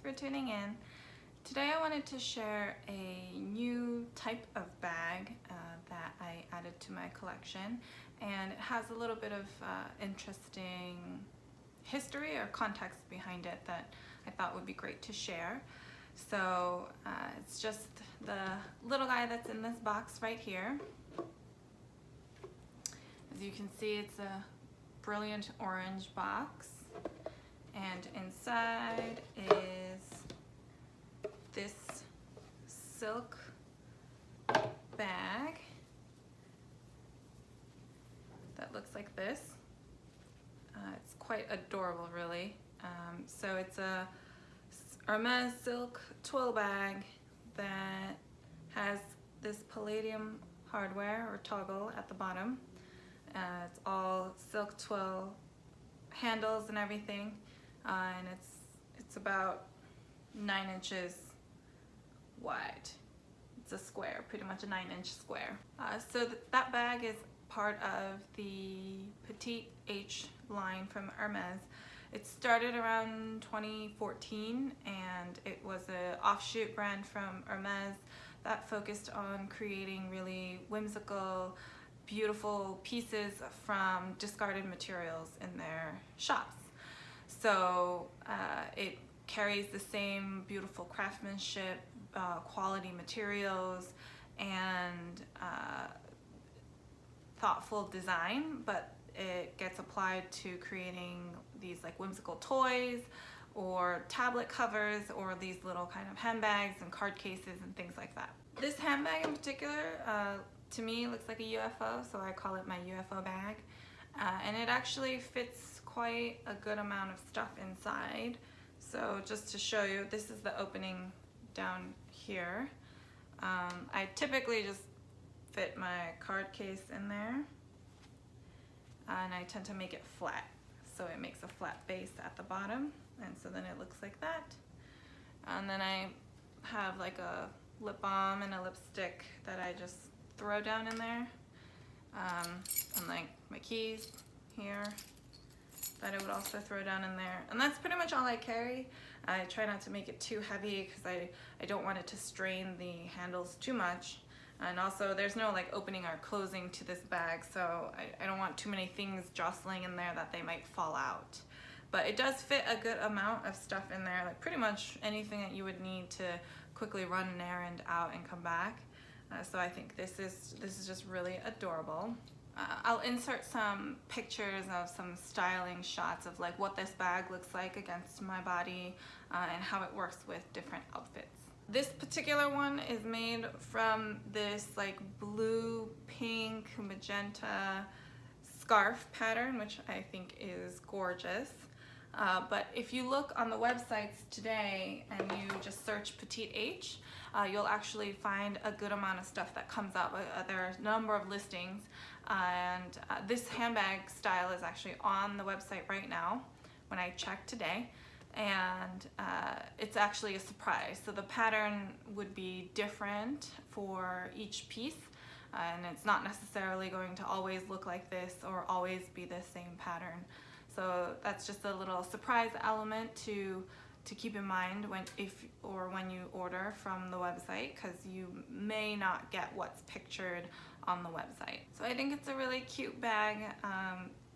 for tuning in. Today I wanted to share a new type of bag that I added to my collection, and it has a little bit of interesting history or context behind it that I thought would be great to share. So it's just the little guy that's in this box right here. As you can see, it's a brilliant orange box, and inside is this silk bag that looks like this. It's quite adorable, really. So it's a Hermes silk twill bag that has this palladium hardware or toggle at the bottom. It's all silk twill handles and everything, and it's about 9 inches wide. It's a square, pretty much a 9-inch square. So that bag is part of the Petite H line from Hermes. It started around 2014, and it was an offshoot brand from Hermes that focused on creating really whimsical, beautiful pieces from discarded materials in their shops. So it carries the same beautiful craftsmanship, quality materials, and thoughtful design, but it gets applied to creating these like whimsical toys or tablet covers or these little kind of handbags and card cases and things like that. This handbag in particular, to me, looks like a UFO, so I call it my UFO bag. And it actually fits quite a good amount of stuff inside. So just to show you, this is the opening down here. I typically just fit my card case in there, and I tend to make it flat. So it makes a flat base at the bottom, and so then it looks like that. And then I have like a lip balm and a lipstick that I just throw down in there, and like my keys here that I would also throw down in there. And that's pretty much all I carry. I try not to make it too heavy because I don't want it to strain the handles too much. And also there's no like opening or closing to this bag, so I don't want too many things jostling in there that they might fall out. But it does fit a good amount of stuff in there, like pretty much anything that you would need to quickly run an errand out and come back. So I think this is just really adorable. I'll insert some pictures of some styling shots of like what this bag looks like against my body and how it works with different outfits. This particular one is made from this like blue, pink, magenta scarf pattern, which I think is gorgeous. But if you look on the websites today and you just search Petite H, you'll actually find a good amount of stuff that comes up. There are a number of listings, and this handbag style is actually on the website right now when I checked today, and it's actually a surprise. So the pattern would be different for each piece, and it's not necessarily going to always look like this or always be the same pattern. So that's just a little surprise element to keep in mind when you order from the website, because you may not get what's pictured on the website. So I think it's a really cute bag.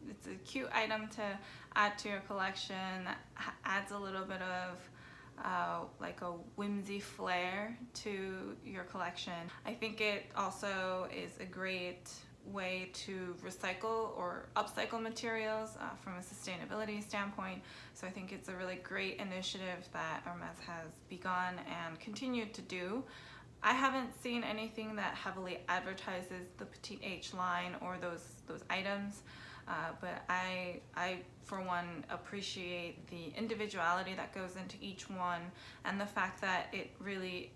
It's a cute item to add to your collection that adds a little bit of like a whimsy flair to your collection. I think it also is a great way to recycle or upcycle materials from a sustainability standpoint. So I think it's a really great initiative that Hermes has begun and continued to do. I haven't seen anything that heavily advertises the Petite H line or those items, but I for one appreciate the individuality that goes into each one, and the fact that it really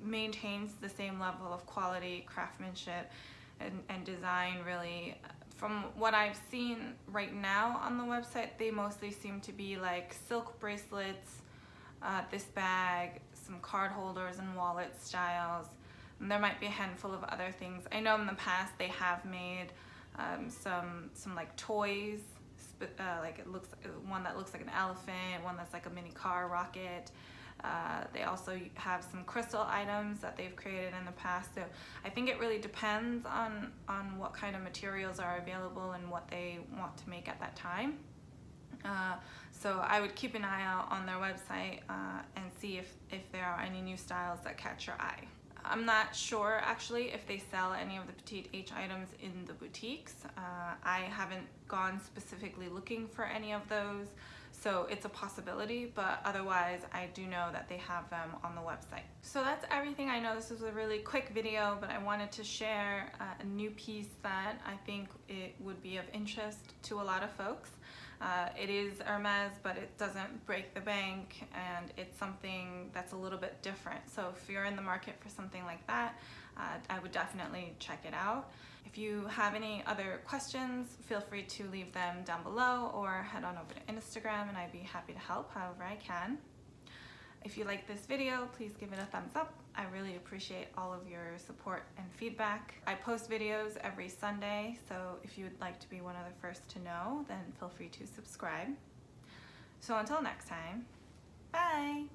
maintains the same level of quality, craftsmanship, and design. Really, from what I've seen right now on the website, they mostly seem to be like silk bracelets, this bag, some card holders and wallet styles, and there might be a handful of other things. I know in the past they have made some like toys, like it looks one that looks like an elephant, one that's like a mini car rocket. They also have some crystal items that they've created in the past. So I think it really depends on what kind of materials are available and what they want to make at that time. So I would keep an eye out on their website and see if there are any new styles that catch your eye. I'm not sure actually if they sell any of the Petite H items in the boutiques. I haven't gone specifically looking for any of those, so it's a possibility, but otherwise I do know that they have them on the website. So that's everything. I know this was a really quick video, but I wanted to share a new piece that I think it would be of interest to a lot of folks. It is Hermes, but it doesn't break the bank, and it's something that's a little bit different. So if you're in the market for something like that, I would definitely check it out. If you have any other questions, feel free to leave them down below or head on over to Instagram, and I'd be happy to help however I can. If you like this video, please give it a thumbs up. I really appreciate all of your support and feedback. I post videos every Sunday, so if you would like to be one of the first to know, then feel free to subscribe. So until next time, bye!